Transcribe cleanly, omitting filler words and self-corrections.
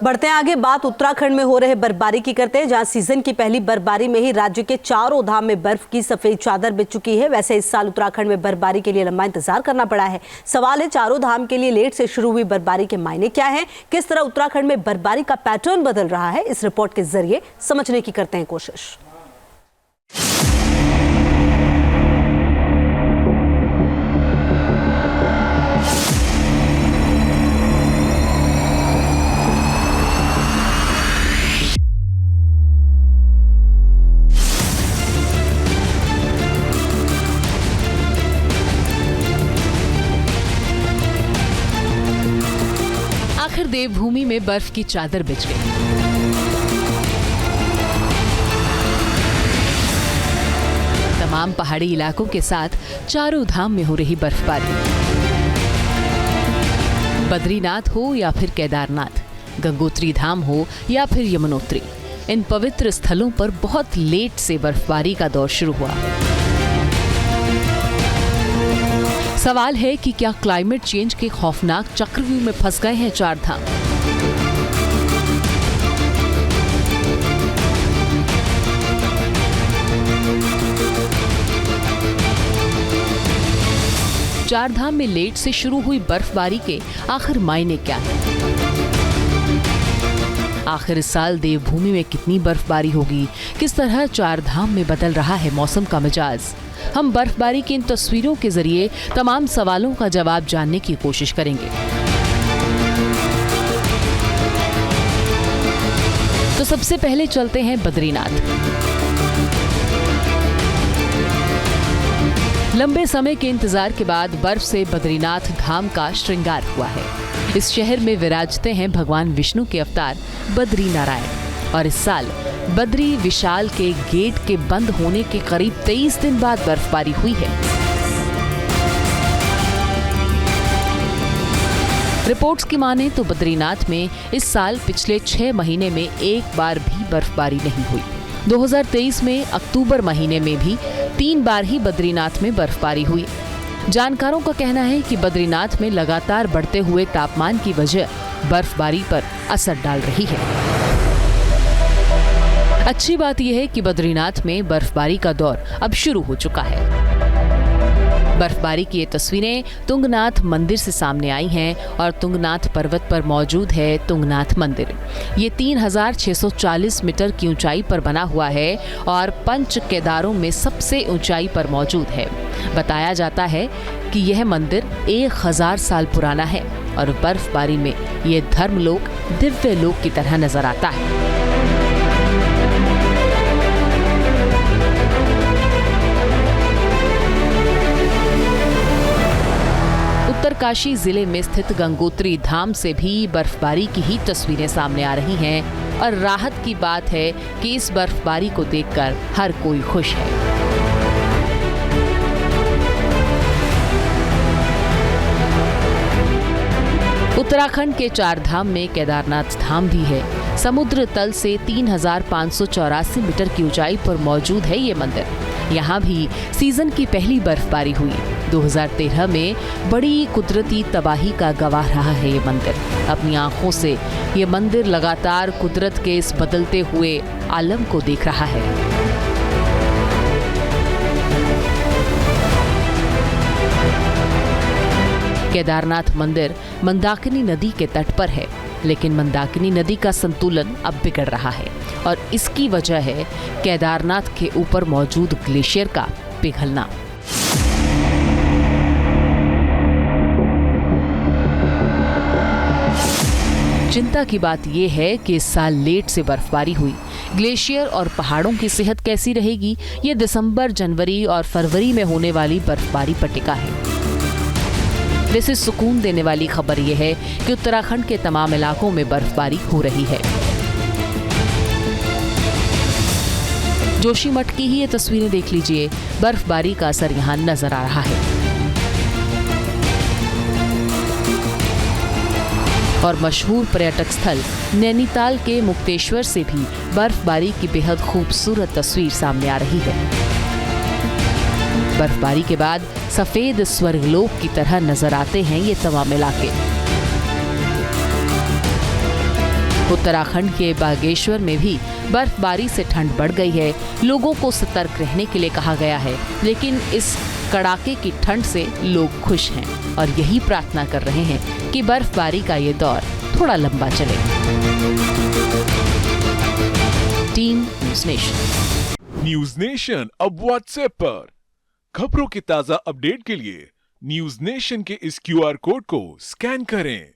बढ़ते हैं आगे, बात उत्तराखंड में हो रहे बर्फबारी की करते हैं, जहां सीजन की पहली बर्फबारी में ही राज्य के चारों धाम में बर्फ की सफेद चादर बिछ चुकी है। वैसे इस साल उत्तराखंड में बर्फबारी के लिए लंबा इंतजार करना पड़ा है। सवाल है, चारों धाम के लिए लेट से शुरू हुई बर्फबारी के मायने क्या है, किस तरह उत्तराखंड में बर्फबारी का पैटर्न बदल रहा है, इस रिपोर्ट के जरिए समझने की करते हैं कोशिश। आखिर देवभूमि में बर्फ की चादर बिछ गई। तमाम पहाड़ी इलाकों के साथ चारों धाम में हो रही बर्फबारी। बद्रीनाथ हो या फिर केदारनाथ, गंगोत्री धाम हो या फिर यमुनोत्री, इन पवित्र स्थलों पर बहुत लेट से बर्फबारी का दौर शुरू हुआ। सवाल है कि क्या क्लाइमेट चेंज के खौफनाक चक्रव्यूह में फंस गए हैं चार धाम? चार धाम में लेट से शुरू हुई बर्फबारी के आखिर मायने क्या हैं? आखिर इस साल देवभूमि में कितनी बर्फबारी होगी? किस तरह चार धाम में बदल रहा है मौसम का मिजाज? हम बर्फबारी की इन तस्वीरों के जरिए तमाम सवालों का जवाब जानने की कोशिश करेंगे। तो सबसे पहले चलते हैं बद्रीनाथ। लंबे समय के इंतजार के बाद बर्फ से बद्रीनाथ धाम का श्रृंगार हुआ है। इस शहर में विराजते हैं भगवान विष्णु के अवतार बद्री नारायण, और इस साल बद्री विशाल के गेट के बंद होने के करीब 23 दिन बाद बर्फबारी हुई है। रिपोर्ट्स की माने तो बद्रीनाथ में इस साल पिछले 6 महीने में एक बार भी बर्फबारी नहीं हुई। 2023 में अक्टूबर महीने में भी 3 बार ही बद्रीनाथ में बर्फबारी हुई। जानकारों का कहना है कि बद्रीनाथ में लगातार बढ़ते हुए तापमान की वजह बर्फबारी पर असर डाल रही है। अच्छी बात यह है कि बद्रीनाथ में बर्फबारी का दौर अब शुरू हो चुका है। बर्फबारी की ये तस्वीरें तुंगनाथ मंदिर से सामने आई हैं और तुंगनाथ पर्वत पर मौजूद है तुंगनाथ मंदिर। ये 3640 मीटर की ऊंचाई पर बना हुआ है और पंच केदारों में सबसे ऊंचाई पर मौजूद है। बताया जाता है कि यह मंदिर 1000 साल पुराना है और बर्फबारी में ये धर्मलोक दिव्य लोक की तरह नजर आता है। उत्तरकाशी जिले में स्थित गंगोत्री धाम से भी बर्फबारी की ही तस्वीरें सामने आ रही हैं और राहत की बात है कि इस बर्फबारी को देखकर हर कोई खुश है। उत्तराखंड के चार धाम में केदारनाथ धाम भी है। समुद्र तल से 3584 मीटर की ऊंचाई पर मौजूद है ये मंदिर। यहाँ भी सीजन की पहली बर्फबारी हुई। 2013 में बड़ी कुदरती तबाही का गवाह रहा है ये मंदिर। अपनी आंखों से ये मंदिर लगातार कुदरत के इस बदलते हुए आलम को देख रहा है। केदारनाथ मंदिर मंदाकिनी नदी के तट पर है, लेकिन मंदाकिनी नदी का संतुलन अब बिगड़ रहा है और इसकी वजह है केदारनाथ के ऊपर मौजूद ग्लेशियर का पिघलना। चिंता की बात यह है कि इस साल लेट से बर्फबारी हुई। ग्लेशियर और पहाड़ों की सेहत कैसी रहेगी, ये दिसंबर, जनवरी और फरवरी में होने वाली बर्फबारी पर टिका है। वैसे सुकून देने वाली खबर यह है कि उत्तराखंड के तमाम इलाकों में बर्फबारी हो रही है। जोशीमठ की ही ये तस्वीरें देख लीजिए, बर्फबारी का असर यहाँ नजर आ रहा है। और मशहूर पर्यटक स्थल नैनीताल के मुक्तेश्वर से भी बर्फबारी की बेहद खूबसूरत तस्वीर सामने आ रही है। बर्फबारी के बाद सफेद स्वर्गलोक की तरह नजर आते हैं ये तमाम इलाके। उत्तराखंड के बागेश्वर में भी बर्फबारी से ठंड बढ़ गई है। लोगों को सतर्क रहने के लिए कहा गया है, लेकिन इस कड़ाके की ठंड से लोग खुश हैं और यही प्रार्थना कर रहे हैं कि बर्फबारी का ये दौर थोड़ा लंबा चले। Team news nation. News nation अब व्हाट्सएप पर खबरों के ताजा अपडेट के लिए न्यूज नेशन के इस QR कोड को स्कैन करें।